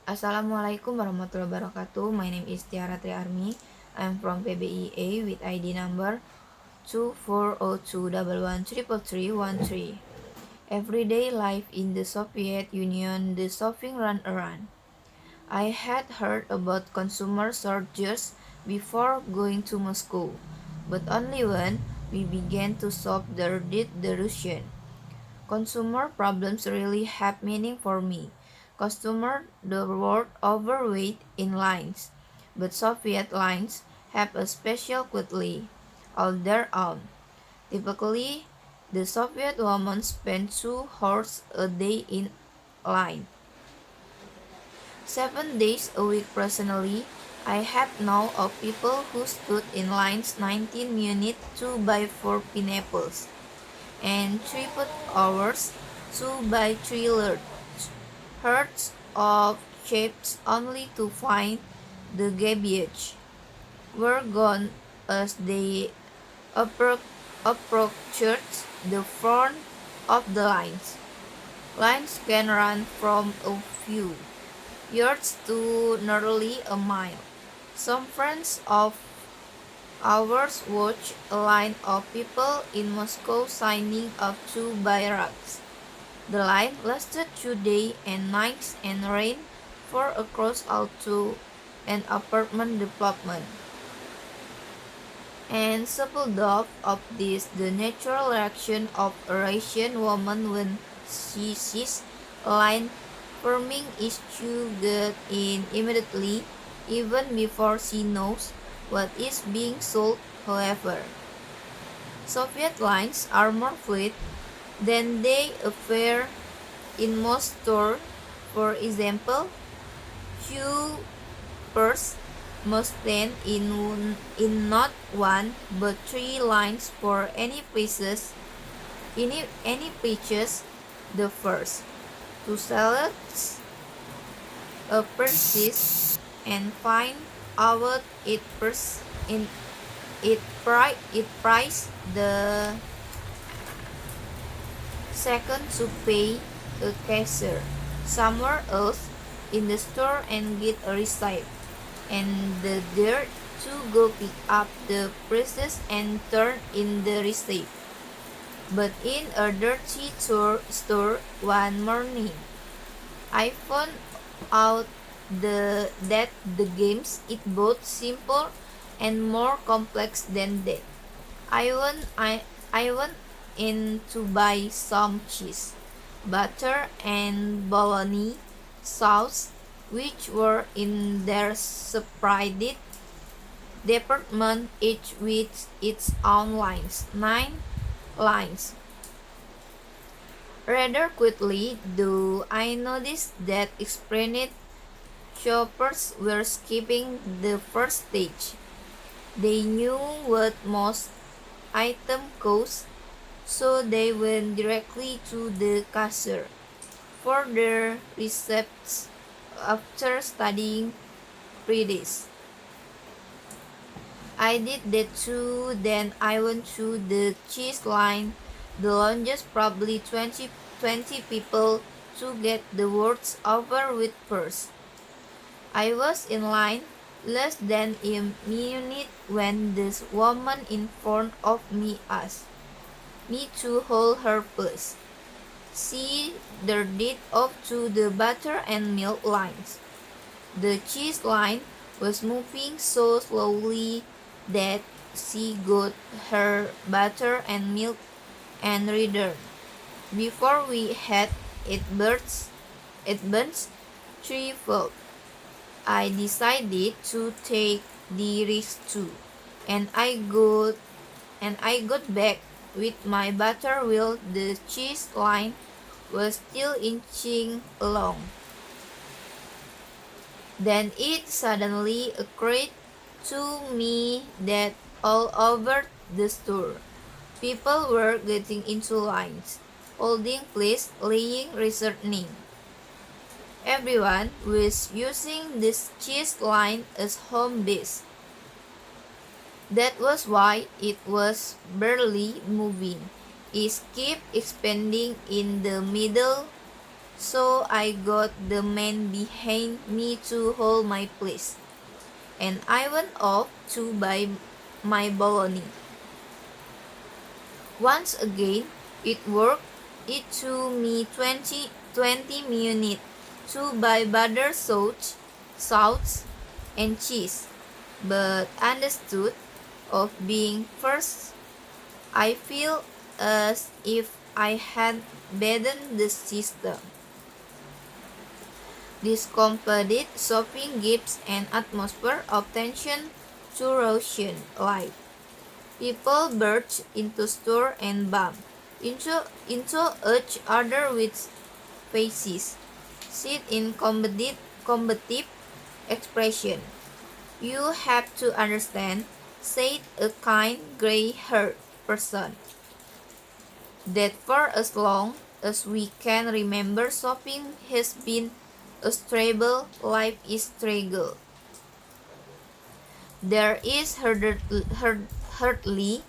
Assalamualaikum warahmatullahi wabarakatuh. My name is Tiara Triarmi. I'm from PBIA with ID number 2402113313. Everyday life in the Soviet Union, the shopping run around. I had heard about consumer shortages before going to Moscow, but only when we began to shop there did the Russian. Consumer problems really have meaning for me. Customer the word overweight in lines, but Soviet lines have a special quality of their own. Typically, the Soviet woman spent 2 hours a day in line. 7 days a week personally, I have known of people who stood in lines 19 minutes to buy 4 pineapples and 3 hours to buy 3 large herds of sheep only to find the garbage were gone as they approached the front of the lines. Lines can run from a few yards to nearly a mile. Some friends of ours watched a line of people in Moscow signing up to buy rugs. The line lasted 2 days and nights and rained for across all to an apartment development. And coupled of this, the natural reaction of a Russian woman when she sees a line forming is to get in immediately, even before she knows what is being sold. However, Soviet lines are more fluid than they appear in most stores. For example, shoppers must stand in not one but 3 lines for any purchase. The first to select a purchase and find out it price. The second to pay a cashier somewhere else in the store and get a receipt, and the third to go pick up the prices and turn in the receipt. But in a dirty store one morning, I found out that the games is both simple and more complex than that. I went in to buy some cheese, butter, and bologna sauce, which were in their separate department, each with its own lines, 9 lines. Rather quickly, though, I noticed that experienced shoppers were skipping the first stage. They knew what most items cost, so they went directly to the cashier for their receipts after studying 3 days. I did that too. Then I went to the cheese line, the longest, probably 20 people to get the words over with first. I was in line less than a minute when this woman in front of me asked me to hold her purse. She darted off to the butter and milk lines. The cheese line was moving so slowly that she got her butter and milk and returned. Before we had it burnt threefold. I decided to take the risk too, and I got back with my butter while the cheese line was still inching along. Then it suddenly occurred to me that all over the store, people were getting into lines, holding place, laying, returning. Everyone was using this cheese line as home base. That was why it was barely moving. It kept expanding in the middle so I got the man behind me to hold my place, and I went off to buy my bologna. Once again, it worked. It took me 20 minutes to buy butter, sauce, and cheese, but understood of being first, I feel as if I had beaten the system. This completed shopping gives an atmosphere of tension to Russian life. People burst into store and bump into each other with faces, sit in combative expression. You have to understand, said a kind gray-haired person, that for as long as we can remember, shopping has been a struggle, life is struggle. There is hardly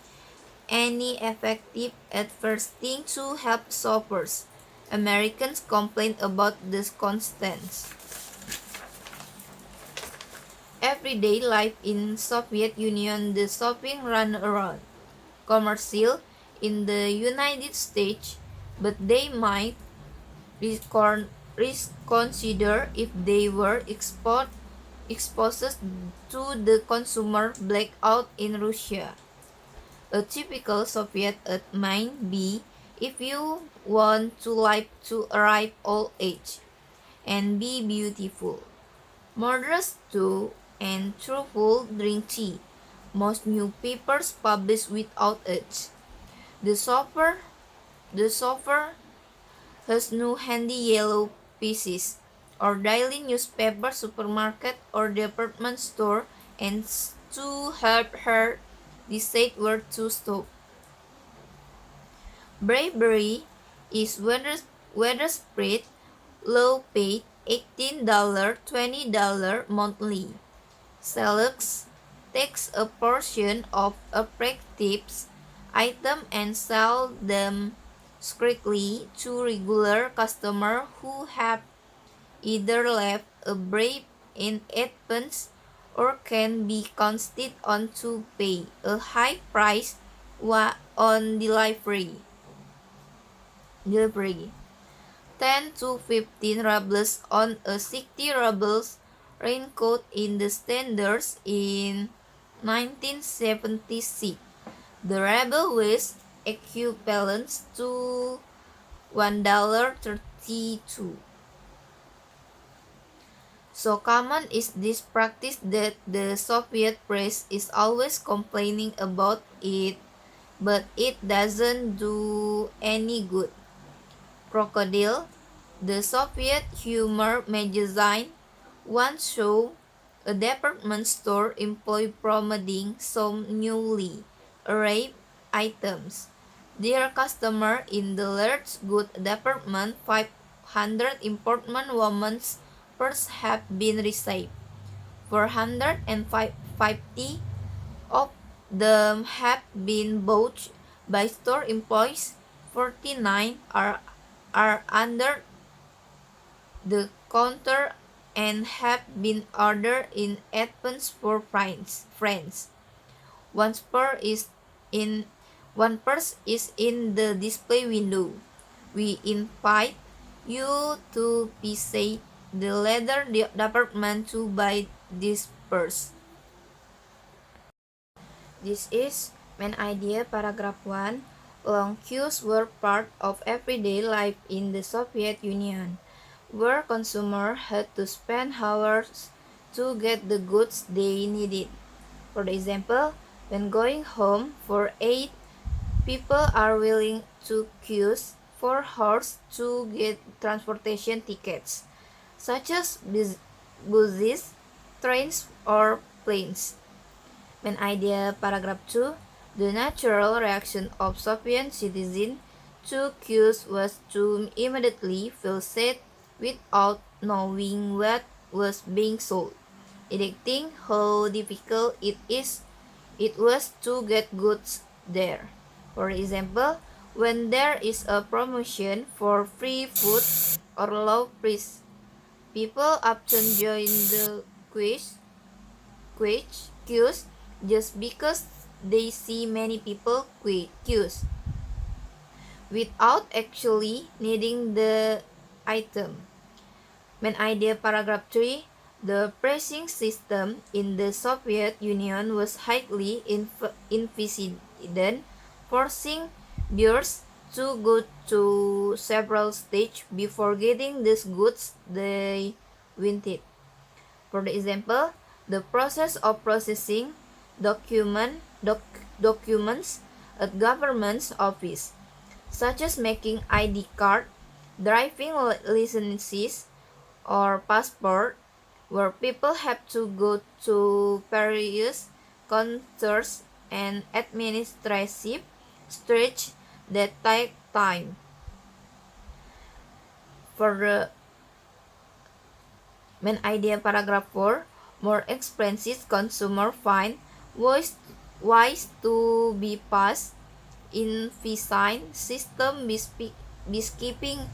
any effective at first thing to help shoppers. Americans complain about this constant everyday life in Soviet Union. The shopping run around commercial in the United States, but they might reconsider if they were exposed to the consumer blackout in Russia. A typical Soviet ad might be, if you want to live to a ripe old age and be beautiful, modest too, and truthful, drink tea. Most new papers published without age. The shopper has no handy yellow pieces or daily newspaper, supermarket, or department store, and to help her decide where to stop. Bravery is weather spread, low paid, $18, $20 monthly. Selects takes a portion of attractive item and sell them strictly to regular customers who have either left a bribe in advance or can be counted on to pay a high price on delivery. 10 to 15 rubles on a 60 rubles raincoat in the standards in 1976. The ruble was equivalent to $1.32. So common is this practice that the Soviet press is always complaining about it, but it doesn't do any good. Crocodile, the Soviet humor magazine, once showed a department store employee promoting some newly arrived items. Dear customer, in the large goods department, 500 important women's purses have been received. 450 of them have been bought by store employees. 49 are under the counter and have been ordered in advance for friends. One purse is in the display window. We invite you to visit the leather department to buy this purse. This is main idea paragraph 1. Long queues were part of everyday life in the Soviet Union, where consumers had to spend hours to get the goods they needed. For example, when going home for 8, people are willing to queue for hours to get transportation tickets, such as buses, trains, or planes. Main idea paragraph 2. The natural reaction of Soviet citizens to queues was to immediately feel sad without knowing what was being sold, indicating how difficult it was to get goods there. For example, when there is a promotion for free food or low price. People often join the queues just because they see many people queues without actually needing the item. Main idea paragraph 3. The pricing system in the Soviet Union was highly inefficient, forcing buyers to go to several stages before getting these goods they wanted. For the example, the process of processing documents at government's office, such as making ID card, driving licenses, or passport, where people have to go to various counters and administrative stages that take time. For the main idea paragraph 4, more expensive consumer find wise to be passed in design system beekeeping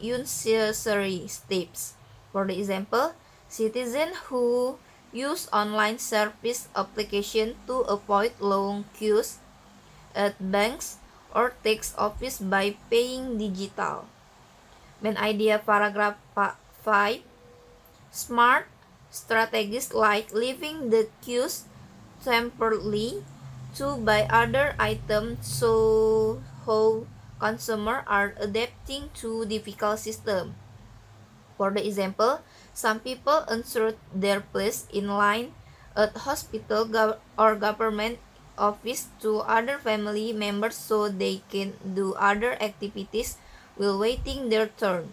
unnecessary steps. For the example, citizens who use online service application to avoid long queues at banks or tax office by paying digital. Main idea paragraph 5. Smart strategies like leaving the queues temporarily to buy other items so how consumers are adapting to difficult system. For the example, some people insert their place in line at hospital or government office to other family members so they can do other activities while waiting their turn.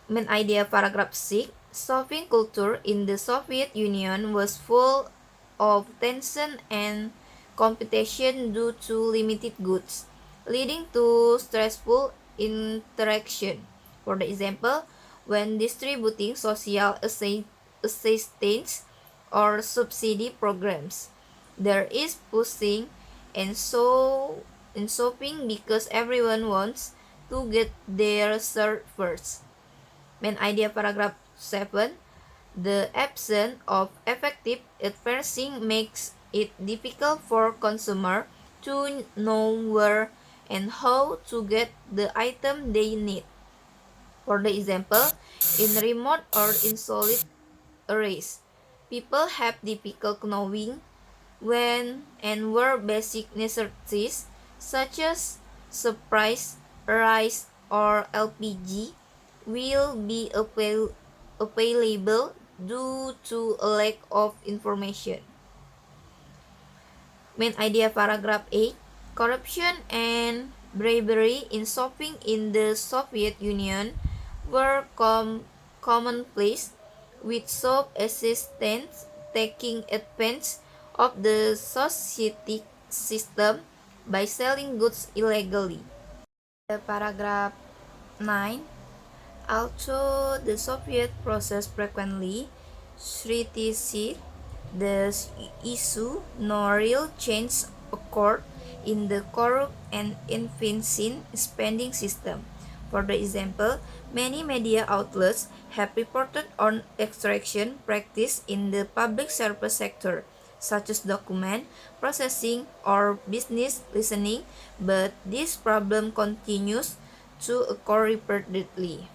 Main idea paragraph 6. Shopping culture in the Soviet Union was full of tension and competition due to limited goods, leading to stressful interaction. For the example, when distributing social assistance or subsidy programs, there is pushing and shopping because everyone wants to get their share first. Main idea paragraph 7. The absence of effective advertising makes it difficult for consumers to know where and how to get the item they need. For the example, in remote or insolite areas, people have difficulty knowing when and where basic necessities such as supplies, rice, or LPG will be available due to a lack of information. Main idea paragraph 8. Corruption and bribery in shopping in the Soviet Union were commonplace, with shop assistants taking advantage of the society system by selling goods illegally. Paragraph 9. Although the Soviet process frequently criticized the issue, no real change occurred in the corrupt and inefficient spending system. For the example, many media outlets have reported on extraction practice in the public service sector, such as document processing or business listening, but this problem continues to occur repeatedly.